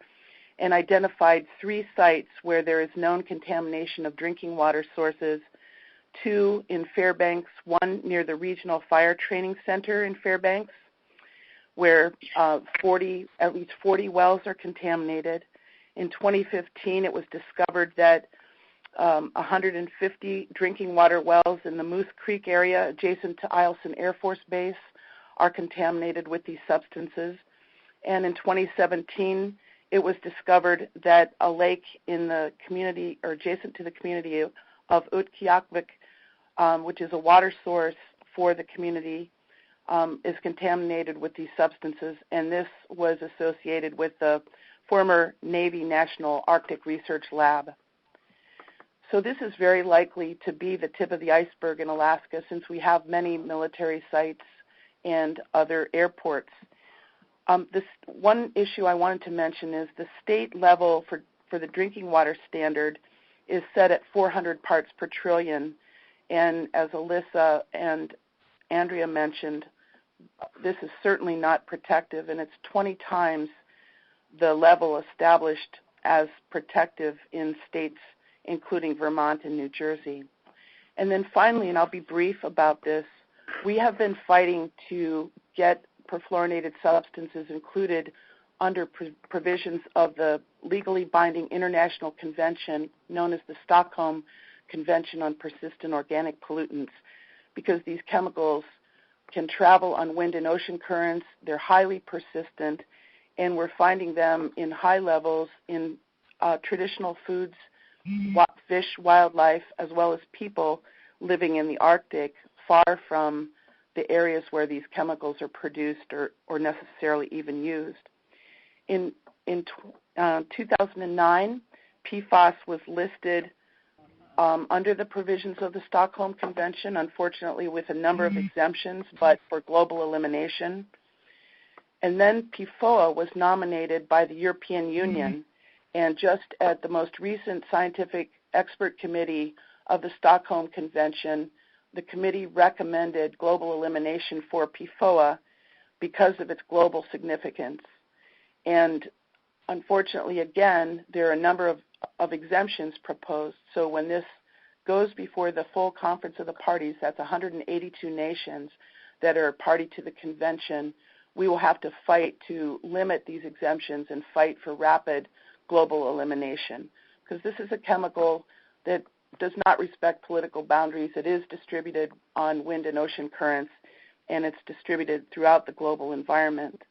and identified 3 sites where there is known contamination of drinking water sources, 2 in Fairbanks, 1 near the Regional Fire Training Center in Fairbanks, where at least 40 wells are contaminated. In 2015, it was discovered that 150 drinking water wells in the Moose Creek area adjacent to Alissa Air Force Base are contaminated with these substances. And in 2017, it was discovered that a lake in the community or adjacent to the community of Utqiagvik, which is a water source for the community, is contaminated with these substances, and this was associated with the former Navy National Arctic Research Lab. So this is very likely to be the tip of the iceberg in Alaska, since we have many military sites and other airports. This one issue I wanted to mention is the state level for the drinking water standard is set at 400 parts per trillion, and as Alissa and Andrea mentioned, this is certainly not protective, and it's 20 times the level established as protective in states including Vermont and New Jersey. And then finally, and I'll be brief about this, we have been fighting to get perfluorinated substances included under provisions of the legally binding international convention known as the Stockholm Convention on Persistent Organic Pollutants, because these chemicals can travel on wind and ocean currents, they're highly persistent, and we're finding them in high levels in traditional foods, fish, wildlife, as well as people living in the Arctic, far from the areas where these chemicals are produced or necessarily even used. In 2009, PFAS was listed under the provisions of the Stockholm Convention, unfortunately with a number of exemptions, but for global elimination. And then PFOA was nominated by the European Union, and just at the most recent scientific expert committee of the Stockholm Convention, the committee recommended global elimination for PFOA because of its global significance. And unfortunately, again, there are a number of exemptions proposed. So when this goes before the full conference of the parties, that's 182 nations that are party to the convention, we will have to fight to limit these exemptions and fight for rapid global elimination, because this is a chemical that does not respect political boundaries. It is distributed on wind and ocean currents, and it's distributed throughout the global environment.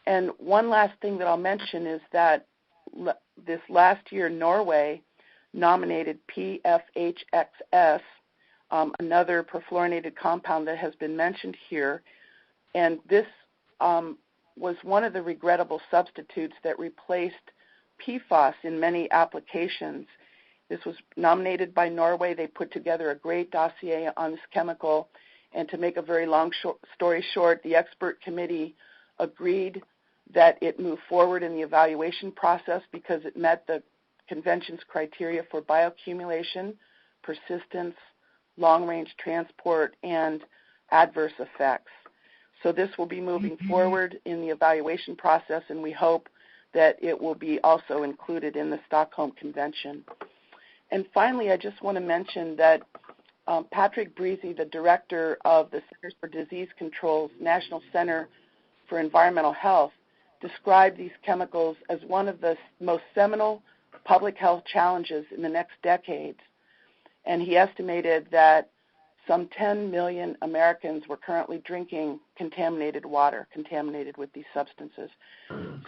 And one last thing that I'll mention is that this last year, Norway nominated PFHXS, another perfluorinated compound that has been mentioned here, and this was one of the regrettable substitutes that replaced PFAS in many applications. This was nominated by Norway. They put together a great dossier on this chemical, and to make a very long story short, the expert committee agreed that it move forward in the evaluation process because it met the convention's criteria for bioaccumulation, persistence, long-range transport, and adverse effects. So this will be moving forward in the evaluation process, and we hope that it will be also included in the Stockholm Convention. And finally, I just want to mention that Patrick Breezy, the director of the Centers for Disease Control's National Center for Environmental Health, described these chemicals as one of the most seminal public health challenges in the next decades. And he estimated that some 10 million Americans were currently drinking contaminated water, contaminated with these substances.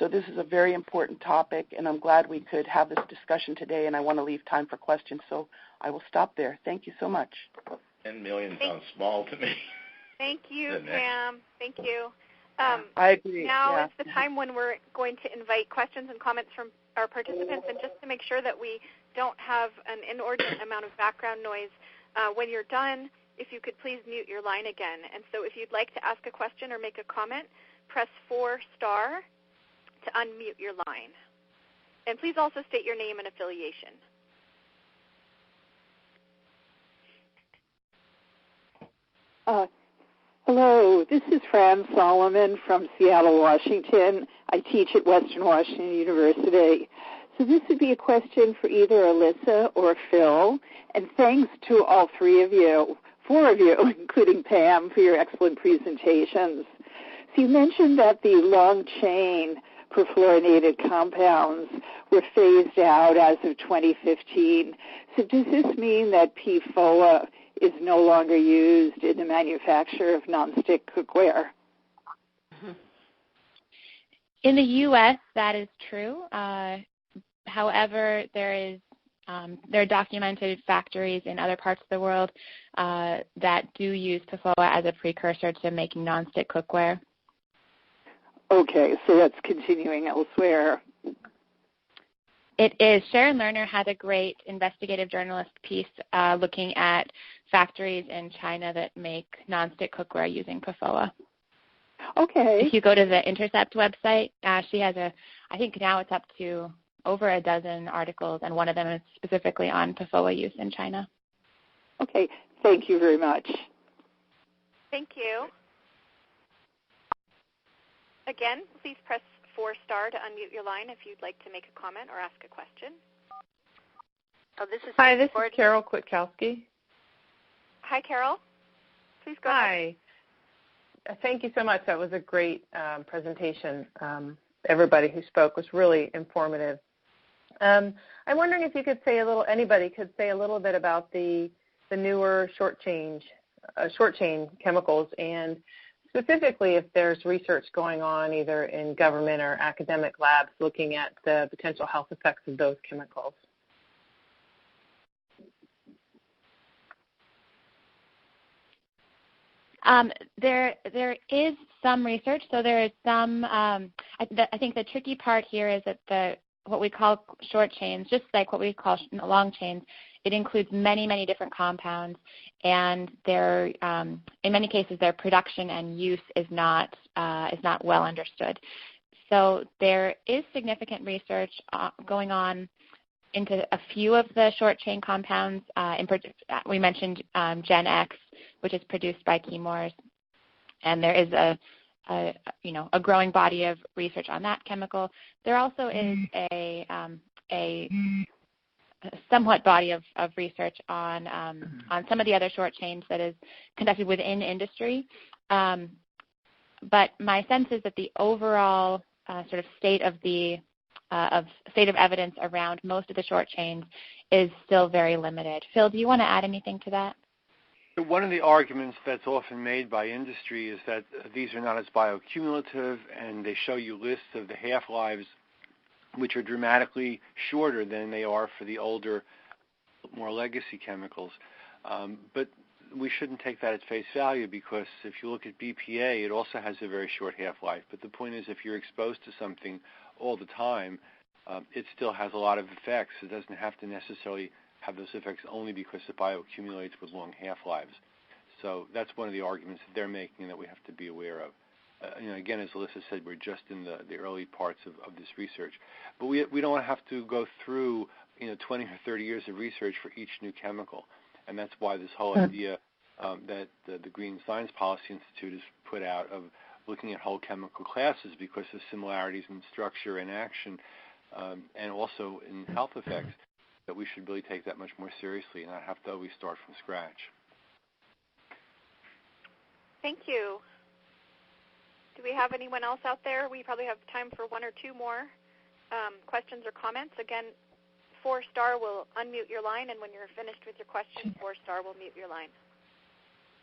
So this is a very important topic, and I'm glad we could have this discussion today, and I want to leave time for questions, so I will stop there. Thank you so much. 10 million sounds small to me. Thank you, Pam. Thank you. I agree. Now is the time when we're going to invite questions and comments from our participants, and just to make sure that we don't have an inordinate amount of background noise, when you're done, if you could please mute your line again. And so if you'd like to ask a question or make a comment, press 4* to unmute your line. And please also state your name and affiliation. Hello, this is Fran Solomon from Seattle, Washington. I teach at Western Washington University. So this would be a question for either Alissa or Phil, and thanks to all four of you, including Pam, for your excellent presentations. So you mentioned that the long-chain perfluorinated compounds were phased out as of 2015. So does this mean that PFOA is no longer used in the manufacture of nonstick cookware? In the U.S., that is true. However, there are documented factories in other parts of the world that do use PFOA as a precursor to making nonstick cookware. Okay, so that's continuing elsewhere. It is. Sharon Lerner had a great investigative journalist piece looking at factories in China that make nonstick cookware using PFOA. Okay. If you go to the Intercept website, she has I think now it's up to over a dozen articles, and one of them is specifically on PFOA use in China. Okay. Thank you very much. Thank you. Again, please press 4* to unmute your line if you'd like to make a comment or ask a question. Hi, this is Carol Kwiatkowski. Hi, Carol. Please go ahead. Hi. Thank you so much. That was a great presentation. Everybody who spoke was really informative. I'm wondering if you could say anybody could say a little bit about the newer short chain chemicals, and specifically if there's research going on either in government or academic labs looking at the potential health effects of those chemicals. There is some research. So there is some. I think the tricky part here is that what we call short chains, just like what we call long chains, it includes many, many different compounds, and in many cases their production and use is not well understood. So there is significant research going on into a few of the short chain compounds. We mentioned Gen X, which is produced by Chemours, and there is a growing body of research on that chemical. There also is a somewhat body of research on some of the other short chains that is conducted within industry. But my sense is that the overall sort of state of evidence around most of the short chains is still very limited. Phil, do you want to add anything to that? One of the arguments that's often made by industry is that these are not as bioaccumulative, and they show you lists of the half-lives which are dramatically shorter than they are for the older, more legacy chemicals. But we shouldn't take that at face value, because if you look at BPA, it also has a very short half-life. But the point is, if you're exposed to something all the time, it still has a lot of effects. It doesn't have to necessarily have those effects only because it bioaccumulates with long half-lives. So that's one of the arguments that they're making that we have to be aware of. Again, as Alissa said, we're just in the early parts of this research. But we don't have to go through 20 or 30 years of research for each new chemical. And that's why this whole idea that the Green Science Policy Institute has put out of looking at whole chemical classes, because of similarities in structure and action, and also in health effects, that we should really take that much more seriously and not have to always start from scratch. Thank you. Do we have anyone else out there? We probably have time for one or two more questions or comments. Again, 4* will unmute your line, and when you're finished with your question, 4* will mute your line.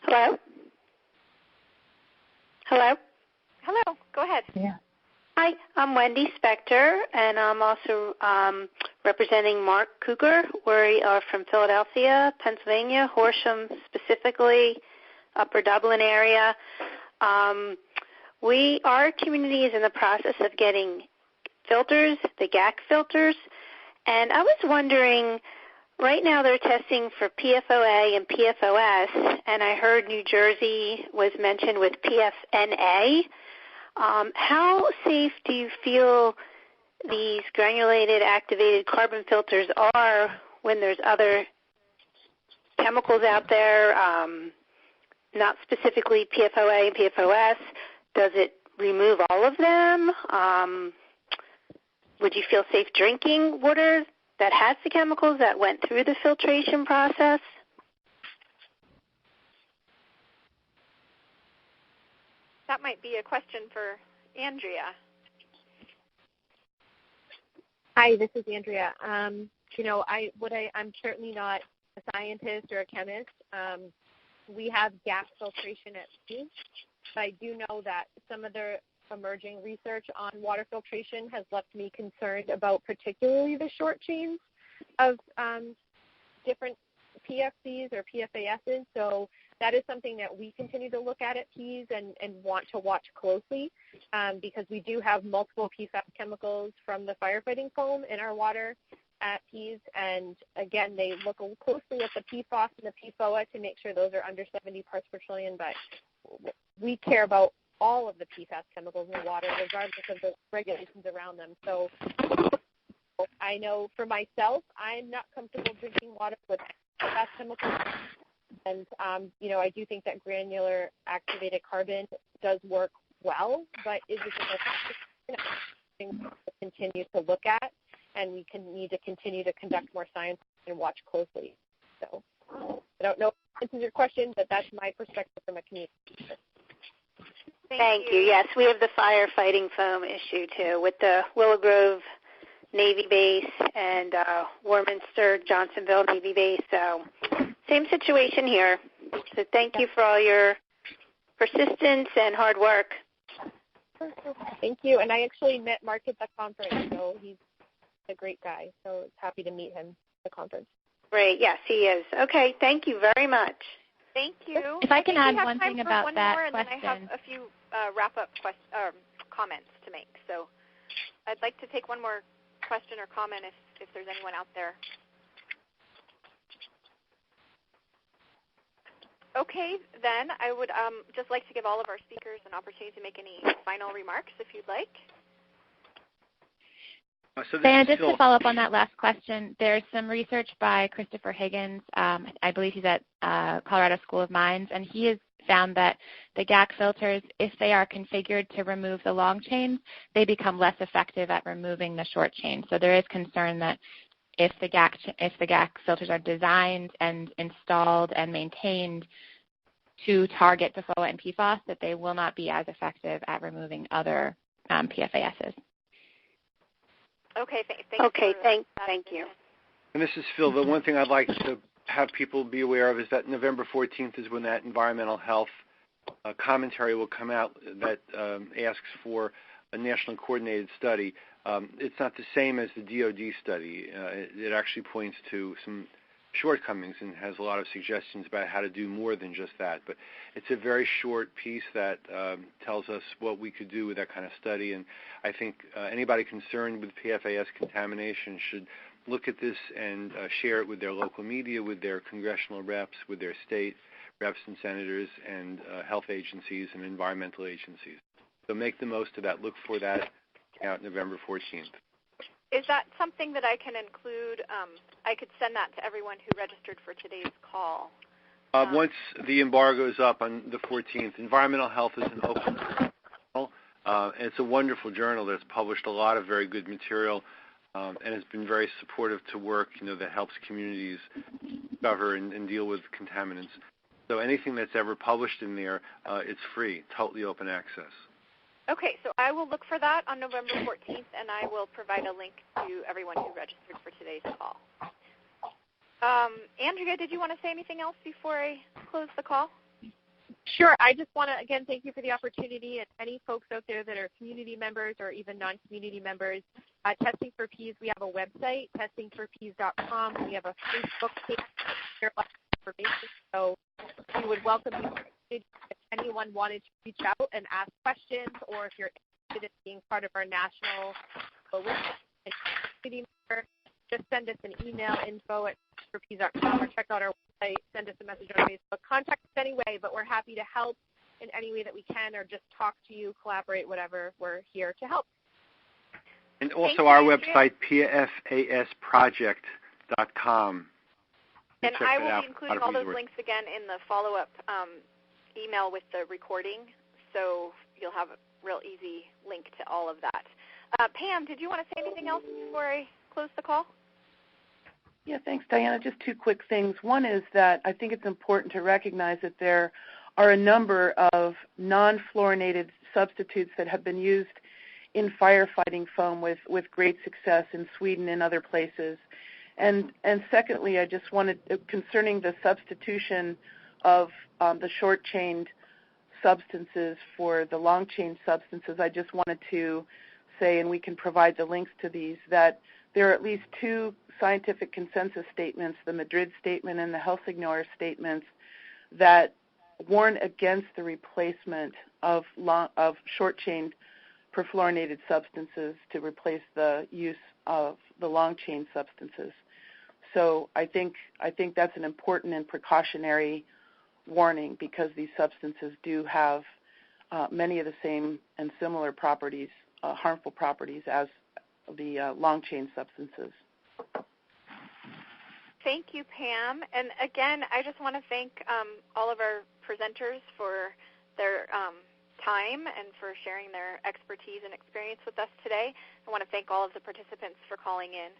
Hello? Hello? Hello. Go ahead. Yeah. Hi, I'm Wendy Spector, and I'm also representing Mark Cougar. We are from Philadelphia, Pennsylvania, Horsham specifically, Upper Dublin area. Our community is in the process of getting filters, the GAC filters, and I was wondering, right now they're testing for PFOA and PFOS, and I heard New Jersey was mentioned with PFNA. How safe do you feel these granulated activated carbon filters are when there's other chemicals out there, not specifically PFOA and PFOS? Does it remove all of them? Would you feel safe drinking water that has the chemicals that went through the filtration process? that might be a question for Andrea. Hi, this is Andrea. I'm certainly not a scientist or a chemist. We have gas filtration at Pease, but I do know that some of the emerging research on water filtration has left me concerned about particularly the short chains of different PFCs or PFASs. So that is something that we continue to look at Pease and want to watch closely because we do have multiple PFAS chemicals from the firefighting foam in our water at Pease. And again, they look closely at the PFAS and the PFOA to make sure those are under 70 parts per trillion. But we care about all of the PFAS chemicals in the water, regardless of the regulations around them. So I know for myself, I'm not comfortable drinking water with PFAS chemicals. And, I do think that granular activated carbon does work well, but is it something to continue to look at, and we need to continue to conduct more science and watch closely. So I don't know if this is your question, but that's my perspective from a community. Thank you. Yes, we have the firefighting foam issue, too, with the Willow Grove Navy base and Warminster, Johnsonville Navy base. So same situation here. So thank you for all your persistence and hard work. Thank you. And I actually met Mark at the conference, so he's a great guy. So it's happy to meet him at the conference. Great. Yes, he is. Okay. Thank you very much. Thank you. If I can add one thing about that question. And then I have a few wrap-up comments to make. So I'd like to take one more question or comment if there's anyone out there. Okay, then I would just like to give all of our speakers an opportunity to make any final remarks, if you'd like. Diana, just to follow up on that last question, there's some research by Christopher Higgins. I believe he's at Colorado School of Mines, and he has found that the GAC filters, if they are configured to remove the long chains, they become less effective at removing the short chains. So there is concern that if the GAC filters are designed and installed and maintained to target PFOA and PFAS, that they will not be as effective at removing other PFASs. Okay, thank you. And this is Phil. The one thing I'd like to have people be aware of is that November 14th is when that environmental health commentary will come out that asks for a national coordinated study. It's not the same as the DOD study. It actually points to some shortcomings and has a lot of suggestions about how to do more than just that. But it's a very short piece that tells us what we could do with that kind of study. And I think anybody concerned with PFAS contamination should look at this and share it with their local media, with their congressional reps, with their state reps and senators, and health agencies and environmental agencies. So make the most of that. Look for that out November 14th. Is that something that I can include? I could send that to everyone who registered for today's call. Once the embargo is up on the 14th, Environmental Health is an open journal. It's a wonderful journal that's published a lot of very good material and has been very supportive to work, that helps communities discover and deal with contaminants. So anything that's ever published in there, it's free, totally open access. Okay, so I will look for that on November 14th, and I will provide a link to everyone who registered for today's call. Andrea, did you want to say anything else before I close the call? Sure. I just want to, again, thank you for the opportunity, and any folks out there that are community members or even non-community members, Testing for Pease, we have a website, testingforpease.com. We have a Facebook page, share lots of information, so we would welcome you if anyone wanted to reach out and ask questions, or if you're interested in being part of our national community member, just send us an email, info@testingforpease.com, or check out our website, send us a message on Facebook. Contact us anyway, but we're happy to help in any way that we can, or just talk to you, collaborate, whatever. We're here to help. And also our website, pfasproject.com. And I will be including all those links again in the follow-up email with the recording, so you'll have a real easy link to all of that. Pam, did you want to say anything else before I close the call? Yeah, thanks, Diana. Just two quick things. One is that I think it's important to recognize that there are a number of non-fluorinated substitutes that have been used in firefighting foam with great success in Sweden and other places. And secondly, I just wanted, concerning the substitution of the short-chained substances for the long-chain substances, I just wanted to say, and we can provide the links to these, that there are at least two scientific consensus statements, the Madrid statement and the Helsingør statements, that warn against the replacement of short-chain perfluorinated substances to replace the use of the long-chain substances. So I think that's an important and precautionary warning, because these substances do have many of the same and similar properties, harmful properties, as the long-chain substances. Thank you, Pam. And again, I just want to thank all of our presenters for their time and for sharing their expertise and experience with us today. I want to thank all of the participants for calling in.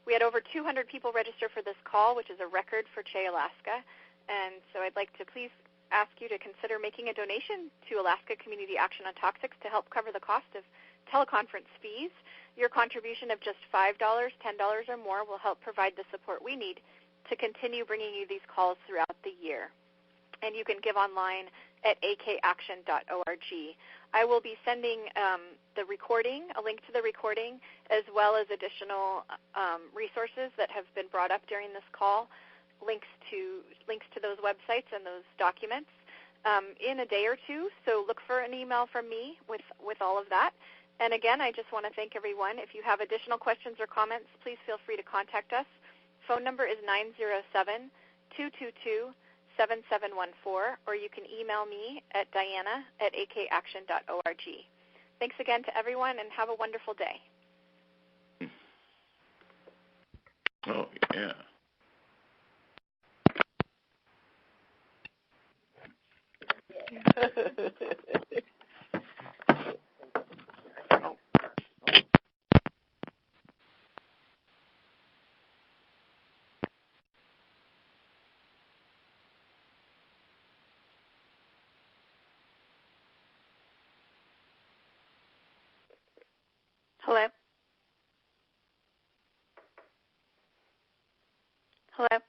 We had over 200 people register for this call, which is a record for Che, Alaska. And so I'd like to please ask you to consider making a donation to Alaska Community Action on Toxics to help cover the cost of teleconference fees. Your contribution of just $5, $10 or more will help provide the support we need to continue bringing you these calls throughout the year. And you can give online at akaction.org. I will be sending the recording, a link to the recording, as well as additional resources that have been brought up during this call, links to those websites and those documents in a day or two. So look for an email from me with all of that. And again, I just want to thank everyone. If you have additional questions or comments, please feel free to contact us. Phone number is 907-222-7714, or you can email me at diana@akaction.org. Thanks again to everyone, and have a wonderful day. Oh, yeah. Hello? Hello?